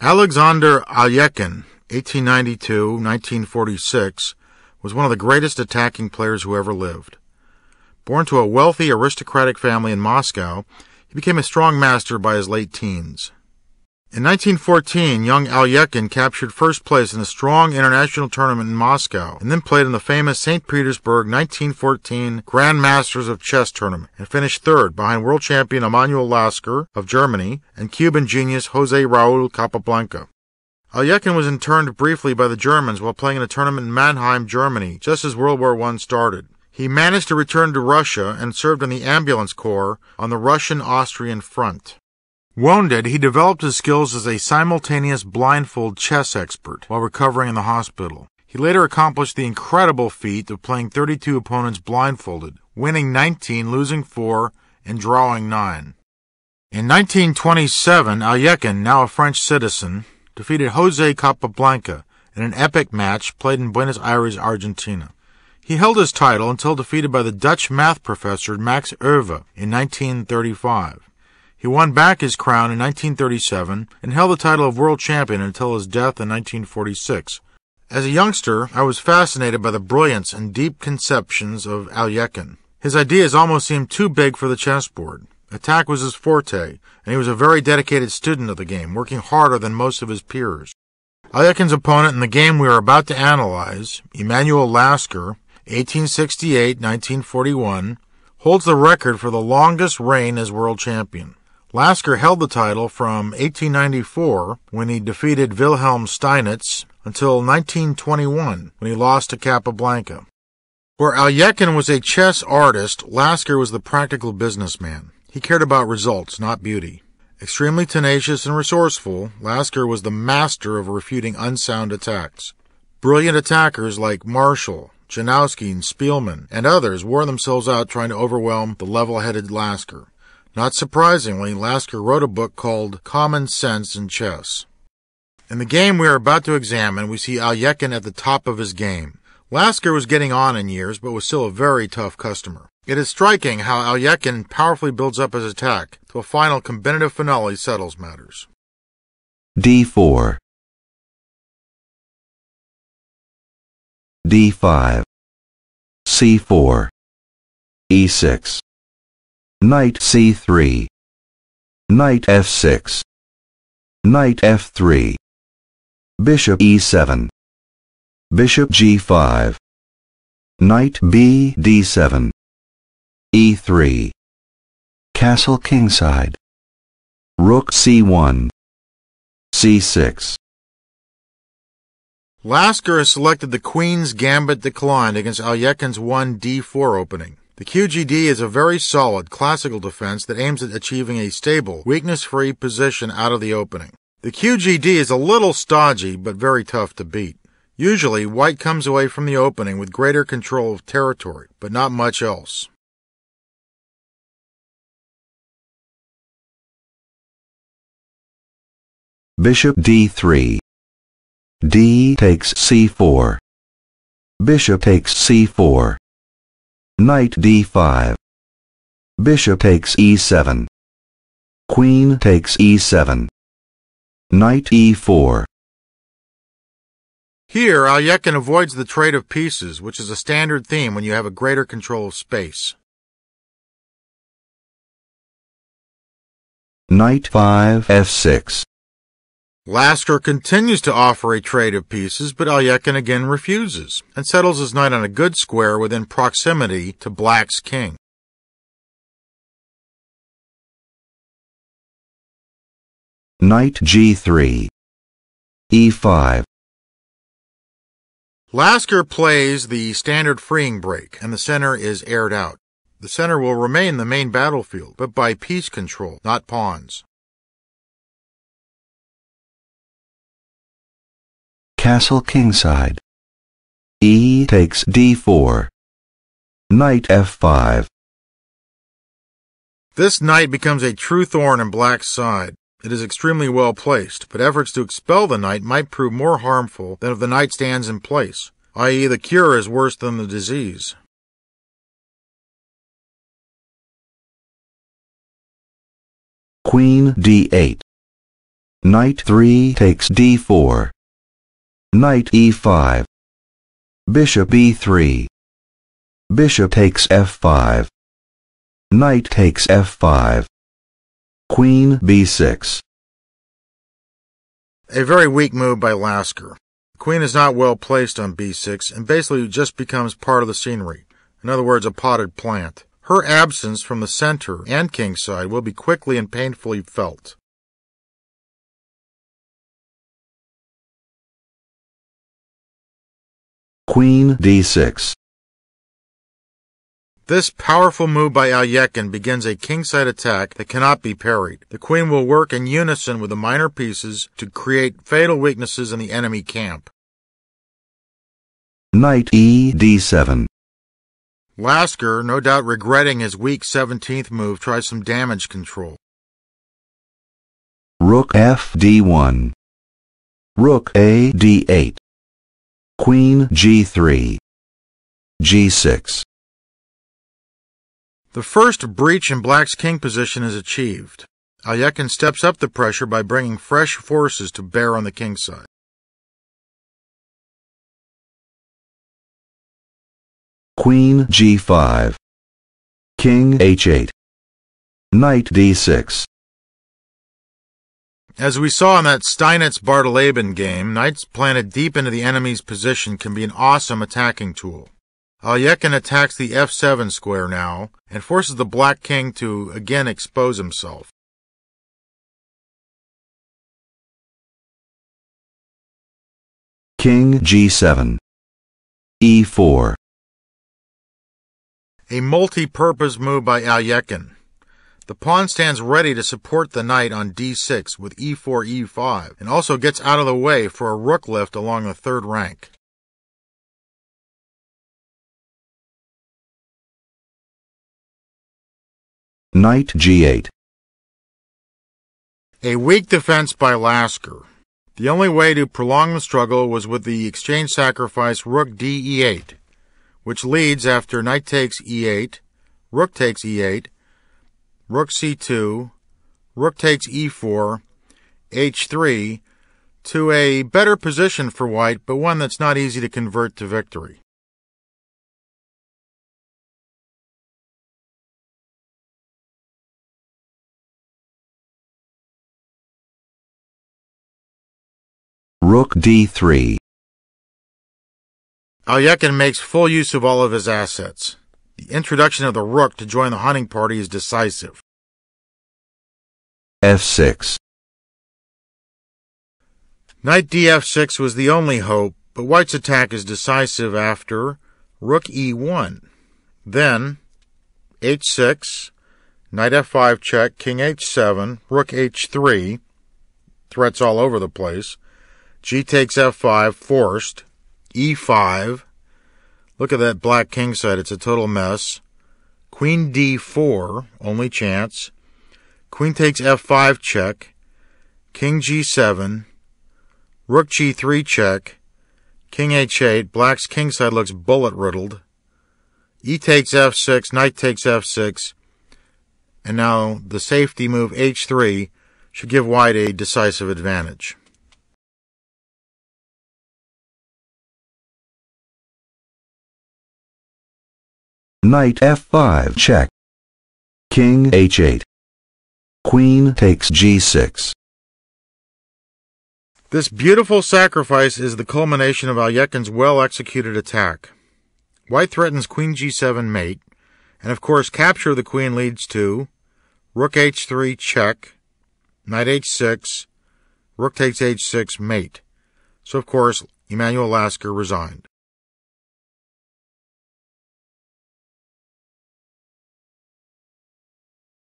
Alexander Alekhine, 1892-1946, was one of the greatest attacking players who ever lived. Born to a wealthy aristocratic family in Moscow, he became a strong master by his late teens. In 1914, young Alekhine captured first place in a strong international tournament in Moscow, and then played in the famous St. Petersburg 1914 Grand Masters of Chess tournament, and finished third behind world champion Emanuel Lasker of Germany and Cuban genius José Raúl Capablanca. Alekhine was interned briefly by the Germans while playing in a tournament in Mannheim, Germany, just as World War I started. He managed to return to Russia and served in the ambulance corps on the Russian-Austrian front. Wounded, he developed his skills as a simultaneous blindfold chess expert while recovering in the hospital. He later accomplished the incredible feat of playing 32 opponents blindfolded, winning 19, losing 4, and drawing 9. In 1927, Alekhine, now a French citizen, defeated José Capablanca in an epic match played in Buenos Aires, Argentina. He held his title until defeated by the Dutch math professor Max Euwe in 1935. He won back his crown in 1937 and held the title of world champion until his death in 1946. As a youngster, I was fascinated by the brilliance and deep conceptions of Alekhine. His ideas almost seemed too big for the chessboard. Attack was his forte, and he was a very dedicated student of the game, working harder than most of his peers. Alekhine's opponent in the game we are about to analyze, Emanuel Lasker, 1868-1941, holds the record for the longest reign as world champion. Lasker held the title from 1894, when he defeated Wilhelm Steinitz, until 1921, when he lost to Capablanca. Where Alekhine was a chess artist, Lasker was the practical businessman. He cared about results, not beauty. Extremely tenacious and resourceful, Lasker was the master of refuting unsound attacks. Brilliant attackers like Marshall, Janowski, and Spielman, and others wore themselves out trying to overwhelm the level-headed Lasker. Not surprisingly, Lasker wrote a book called Common Sense in Chess. In the game we are about to examine, we see Alekhine at the top of his game. Lasker was getting on in years, but was still a very tough customer. It is striking how Alekhine powerfully builds up his attack, till a final combinative finale settles matters. D4 D5 C4 E6 Knight C3 Knight F6 Knight F3 Bishop E7 Bishop G5 Knight B D7 E3 Castle kingside Rook C1 C6 Lasker has selected the Queen's Gambit declined against Alekhine's 1d4 opening. The QGD is a very solid classical defense that aims at achieving a stable, weakness-free position out of the opening. The QGD is a little stodgy, but very tough to beat. Usually, white comes away from the opening with greater control of territory, but not much else. Bishop D3 D takes C4 Bishop takes C4 Knight D5 Bishop takes E7 Queen takes E7 Knight E4 Here, Alekhine avoids the trade of pieces, which is a standard theme when you have a greater control of space. Knight 5 F6 Lasker continues to offer a trade of pieces, but Alekhine again refuses, and settles his knight on a good square within proximity to black's king. Knight G3 E5 Lasker plays the standard freeing break, and the center is aired out. The center will remain the main battlefield, but by piece control, not pawns. Castle kingside E takes D4 Knight F5 This knight becomes a true thorn in black's side. It is extremely well placed, but efforts to expel the knight might prove more harmful than if the knight stands in place, i.e. the cure is worse than the disease. Queen D8 Knight 3 takes d4. Knight e5. Bishop e3. Bishop takes f5. Knight takes f5. Queen b6. A very weak move by Lasker. The queen is not well placed on b6 and basically just becomes part of the scenery. In other words, a potted plant. Her absence from the center and kingside will be quickly and painfully felt. Queen d6. This powerful move by Alekhine begins a kingside attack that cannot be parried. The queen will work in unison with the minor pieces to create fatal weaknesses in the enemy camp. Knight e d7. Lasker, no doubt regretting his weak 17th move, tries some damage control. Rook f d1. Rook a d8. Queen g3. g6. The first breach in Black's king position is achieved. Alekhine steps up the pressure by bringing fresh forces to bear on the kingside. Queen g5. King h8. Knight d6. As we saw in that Steinitz-Bartoleben game, knights planted deep into the enemy's position can be an awesome attacking tool. Alekhine attacks the f7 square now, and forces the black king to again expose himself. King g7. e4. A multi-purpose move by Alekhine. The pawn stands ready to support the knight on d6 with e4, e5, and also gets out of the way for a rook lift along the third rank. Knight g8. A weak defense by Lasker. The only way to prolong the struggle was with the exchange sacrifice rook d e8, which leads after knight takes e8, rook takes e8, rook c2, rook takes e4, h3, to a better position for white, but one that's not easy to convert to victory. Rook d3. Alekhine makes full use of all of his assets. The introduction of the rook to join the hunting party is decisive. f6. Knight df6 was the only hope, but white's attack is decisive after rook e1. Then h6, knight f5 check, king h7, rook h3, threats all over the place, g takes f5, forced, e5, look at that black king side, it's a total mess, queen d4, only chance, queen takes f5 check, king g7, rook g3 check, king h8, black's king side looks bullet riddled, e takes f6, knight takes f6, and now the safety move h3 should give white a decisive advantage. Knight f5 check. King h8. Queen takes g6. This beautiful sacrifice is the culmination of Alekhine's well-executed attack. White threatens queen g7 mate, and of course capture of the queen leads to rook h3 check, knight h6, rook takes h6 mate. So of course Emanuel Lasker resigned.